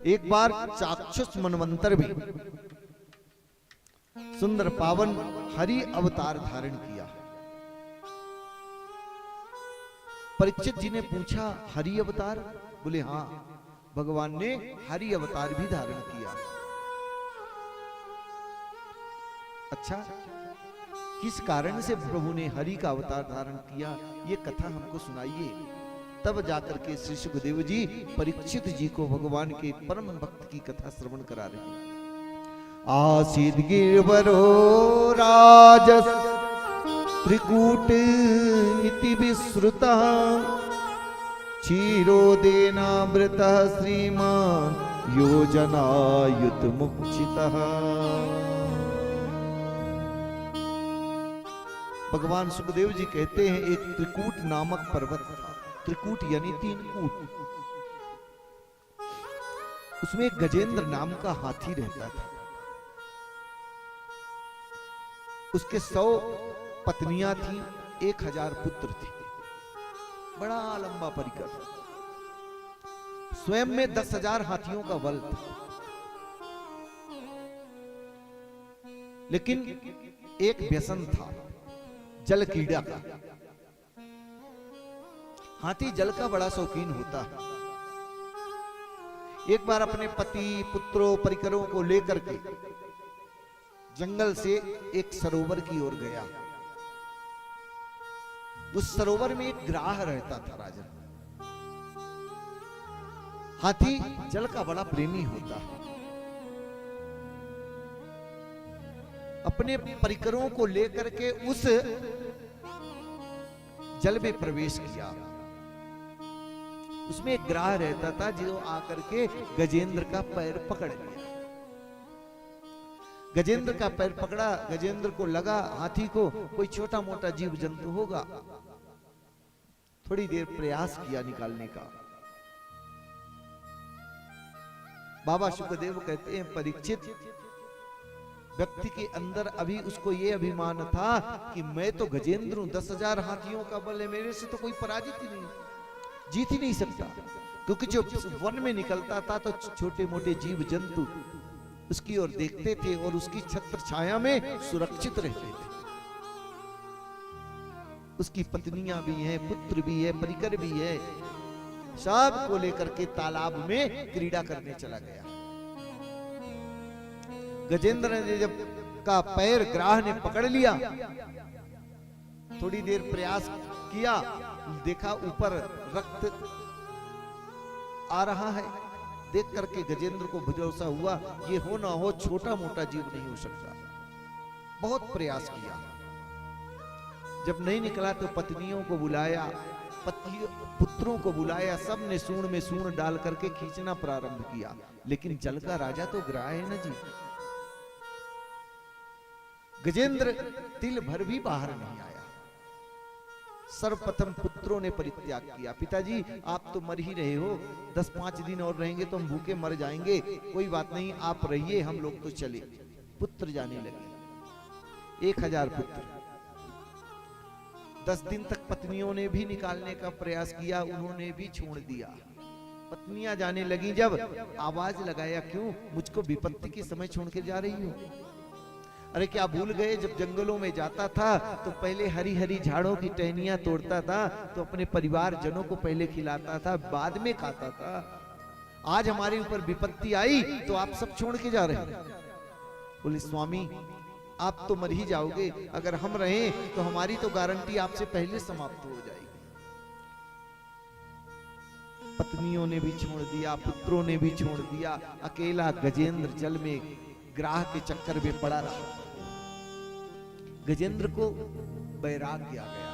एक बार चाक्षुष मनवंतर भी सुंदर पावन हरि अवतार धारण किया। परीक्षित जी ने पूछा, हरि अवतार? बोले हाँ, भगवान ने हरि अवतार भी धारण किया। अच्छा, किस कारण से प्रभु ने हरि का अवतार धारण किया, ये कथा हमको सुनाइए। तब जाकर के श्री सुखदेव जी परीक्षित जी को भगवान के परम भक्त की कथा श्रवण करा रहे हैं। आसीद गिरवरो राजस त्रिकूट इति विश्रुता क्षीरोदेनामृतः श्रीमान योजनायुत मुक्षितः। भगवान सुखदेव जी कहते हैं, एक त्रिकूट नामक पर्वत था। त्रिकूट यानी 3 कूट। उसमें एक गजेंद्र नाम का हाथी रहता था। उसके 100 पत्नियां थी, 1000 पुत्र थे। बड़ा लंबा परिकर। स्वयं में 10,000 हाथियों का बल था। लेकिन एक व्यसन था, जल कीड़ा का। हाथी जल का बड़ा शौकीन होता है। एक बार अपने पति पुत्रों परिकरों को लेकर के जंगल से एक सरोवर की ओर गया। उस सरोवर में एक ग्राह रहता था राजन। हाथी जल का बड़ा प्रेमी होता है। अपने परिकरों को लेकर के उस जल में प्रवेश किया। उसमें एक ग्राह रहता था जो आकर के गजेंद्र का पैर पकड़ लिया। गजेंद्र का पैर पकड़ा। गजेंद्र को लगा हाथी को कोई छोटा मोटा जीव जंतु होगा। थोड़ी देर प्रयास किया निकालने का। बाबा सुखदेव कहते हैं, परीक्षित, व्यक्ति के अंदर अभी उसको ये अभिमान था कि मैं तो गजेंद्र हूं, 10,000 हाथियों का बल है, मेरे से तो कोई पराजित ही नहीं, जीत ही नहीं सकता। क्योंकि जो वन में निकलता था तो छोटे मोटे जीव जंतु उसकी ओर देखते थे और उसकी छत्र छाया में सुरक्षित रहते थे। उसकी पत्नियां भी हैं, पुत्र भी है, परिकर भी है। सब को लेकर के तालाब में क्रीड़ा करने चला गया। गजेंद्र ने जब का पैर ग्राह ने पकड़ लिया, थोड़ी देर प्रयास किया, देखा ऊपर रक्त आ रहा है। देख करके गजेंद्र को भरोसा हुआ, ये हो ना हो छोटा मोटा जीव नहीं हो सकता। बहुत प्रयास किया। जब नहीं निकला तो पत्नियों को बुलाया, पुत्रों को बुलाया। सब ने सूंड में सूंड डाल करके खींचना प्रारंभ किया। लेकिन जल का राजा तो ग्राह है ना जी। गजेंद्र तिल भर भी बाहर नहीं आया। सर्वप्रथम पुत्रों ने परित्याग किया। पिताजी, आप तो मर ही रहे हो, 10-5 दिन और रहेंगे तो हम भूखे मर जाएंगे, कोई बात नहीं, आप रहिए, हम लोग तो चले। पुत्र जाने लगे, 1000 पुत्र। 10 दिन तक पत्नियों ने भी निकालने का प्रयास किया, उन्होंने भी छोड़ दिया। पत्नियां जाने लगी। जब आवाज लगाया, क्यों मुझको विपत्ति के समय छोड़ के जा रही हो? अरे क्या भूल गए, जब जंगलों में जाता था तो पहले हरी हरी झाड़ों की टहनियां तोड़ता था, तो अपने परिवार जनों को पहले खिलाता था, बाद में खाता था। आज हमारे ऊपर विपत्ति आई तो आप सब छोड़ के जा रहे हैं। बोले, स्वामी आप तो मर ही जाओगे, अगर हम रहें तो हमारी तो गारंटी आपसे पहले समाप्त हो जाएगी। पत्नियों ने भी छोड़ दिया, पुत्रों ने भी छोड़ दिया। अकेला गजेंद्र जल में ग्राह के चक्कर में पड़ा रहा। गजेंद्र को वैराग्य आ गया।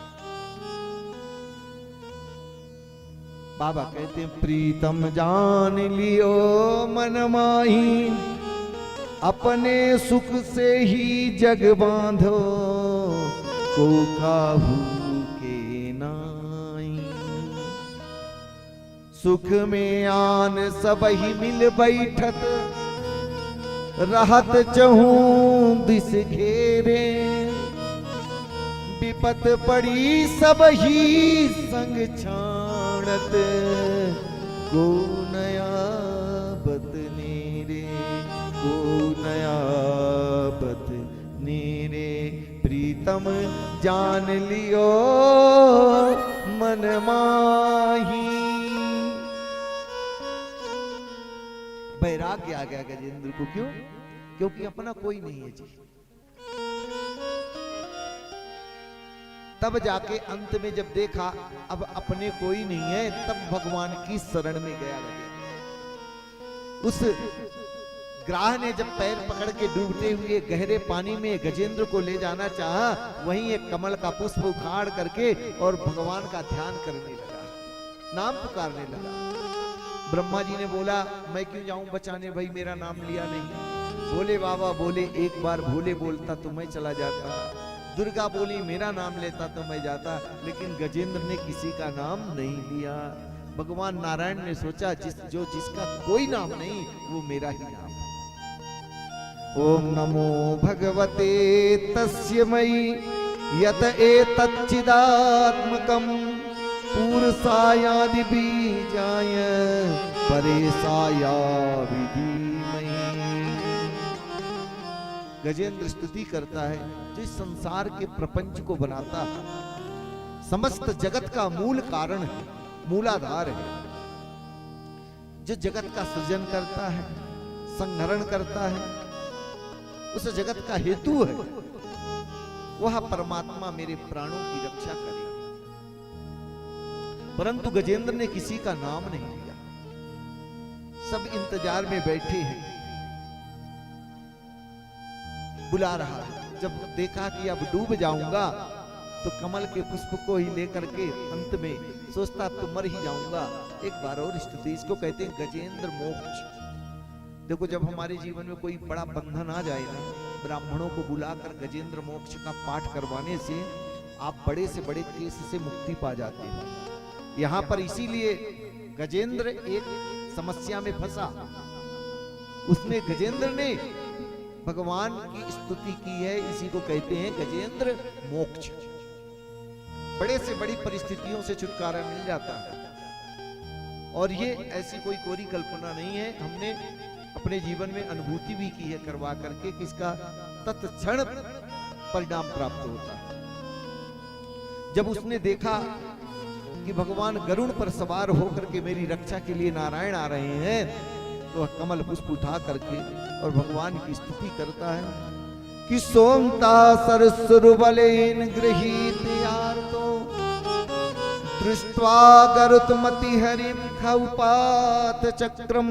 बाबा कहते हैं, प्रीतम जान लियो मन माही, अपने सुख से ही जग बांधो, को काहू के नाई। सुख में आन सब ही मिल बैठत, रहत चहूं दिस घेरे। विपत पड़ी सब ही संग छाणत, को नया बत को नया बत नीरे प्रीतम जान लियो मन माही। वैराग्य आ गया गजेंद्र को। क्यों? क्योंकि अपना कोई नहीं है जी। तब जाके अंत में जब देखा अब अपने कोई नहीं है, तब भगवान की शरण में गया गजेंद्र। उस ग्राह ने जब पैर पकड़ के डूबते हुए गहरे पानी में गजेंद्र को ले जाना चाहा, वहीं एक कमल का पुष्प उखाड़ करके और भगवान का ध्यान करने लगा, नाम पुकारने लगा। ब्रह्मा जी ने बोला मैं क्यों जाऊं बचाने, भाई मेरा नाम लिया नहीं। भोले बाबा बोले एक बार भोले बोलता तो मैं चला जाता। दुर्गा बोली मेरा नाम लेता तो मैं जाता, लेकिन गजेंद्र ने किसी का नाम नहीं लिया। भगवान नारायण ने सोचा जिसका कोई नाम नहीं वो मेरा ही नाम है। ओम नमो भगवते तस्मै यत एतच्चिदात्मकम् पूर्षायादि बीजाय परेशाया विधीमहि। गजेंद्र स्तुति करता है जो इस संसार के प्रपंच को बनाता है, समस्त जगत का मूल कारण है, मूलाधार है, जो जगत का सृजन करता है, संहरण करता है, उस जगत का हेतु है। वह परमात्मा मेरे प्राणों की रक्षा करे। परंतु गजेंद्र ने किसी का नाम नहीं लिया। सब इंतजार में बैठे हैं, बुला रहा है। जब देखा कि अब डूब जाऊंगा तो कमल के पुष्प को ही लेकर के अंत में सोचता तो मर ही जाऊंगा। एक बार और स्तुति, इसको कहते हैं गजेंद्र मोक्ष। देखो जब हमारे जीवन में कोई बड़ा बंधन आ जाए ना, ब्राह्मणों को बुलाकर गजेंद्र मोक्ष का पाठ करवाने से आप बड़े से बड़े केस से मुक्ति पा जाते हैं। यहाँ पर इसीलिए गजेंद्र एक समस्या में फंसा। उसने गजेंद्र ने भगवान की स्तुति की है, इसी को कहते हैं गजेंद्र मोक्ष। बड़े से बड़ी परिस्थितियों से छुटकारा मिल जाता है। और ये ऐसी कोई कोरी कल्पना नहीं है, हमने अपने जीवन में अनुभूति भी की है करवा करके, किसका तत्क्षण परिणाम प्राप्त होता है। जब उसने देखा कि भगवान गरुड़ पर सवार होकर के मेरी रक्षा के लिए नारायण आ रहे हैं, तो कमल पुष्प उठा करके और भगवान की स्तुति करता है कि सोमता सरसुरबलेन गृहीत यार्तो दृष्ट्वा गरुत्मति हरिम खौपात चक्रम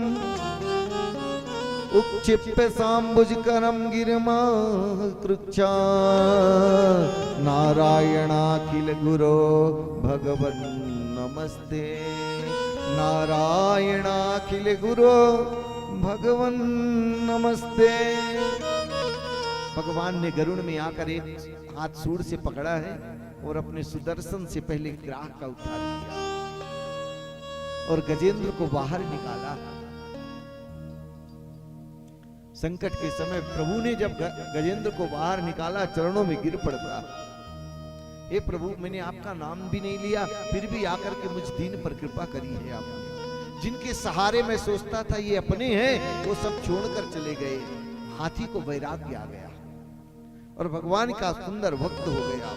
उक्षिप्य सांबुजकरम गिरमा कृक्षा नारायणाखिल गुरो भगवन नमस्ते। नारायणाखिल गुरो भगवन नमस्ते। भगवान ने गरुड़ में आकर एक हाथ सूंड से पकड़ा है और अपने सुदर्शन से पहले ग्राह का उद्धार किया और गजेंद्र को बाहर निकाला। संकट के समय प्रभु ने जब गजेंद्र को बाहर निकाला, चरणों में गिर पड़ता, हे प्रभु मैंने आपका नाम भी नहीं लिया, फिर भी आकर के मुझ दीन पर कृपा करी है आपने। जिनके सहारे मैं सोचता था ये अपने हैं, वो सब छोड़कर चले गए। हाथी को वैराग्य आ गया और भगवान का सुंदर भक्त हो गया।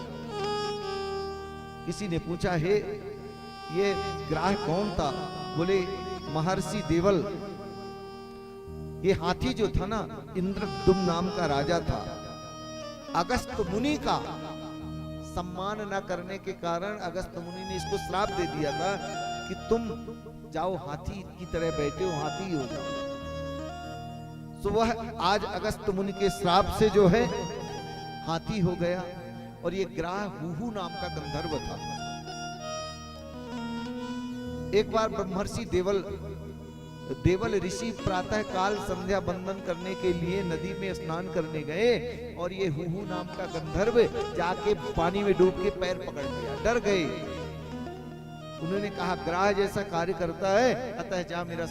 किसी ने पूछा हे ये ग्राह कौन था? बोले महर्षि देवल। ये हाथी जो था ना, इंद्रदुम्न नाम का राजा था। अगस्त मुनि का सम्मान न करने के कारण अगस्त मुनि ने इसको श्राप दे दिया था कि तुम जाओ हाथी की तरह बैठे हो, हाथी हो जाओ। तो वह आज अगस्त मुनि के श्राप से जो है हाथी हो गया। और ये ग्राह हुहु नाम का गंधर्व था। एक बार ब्रह्मर्षि देवल ऋषि प्रातः काल संध्या बंदन करने के लिए नदी में स्नान करने गए और ये हुहु नाम का गंधर्व जाके पानी में डूब के पैर पकड़ लिया। डर गए। उन्होंने कहा ग्राह जैसा कार्य करता है, अतः जा मेरा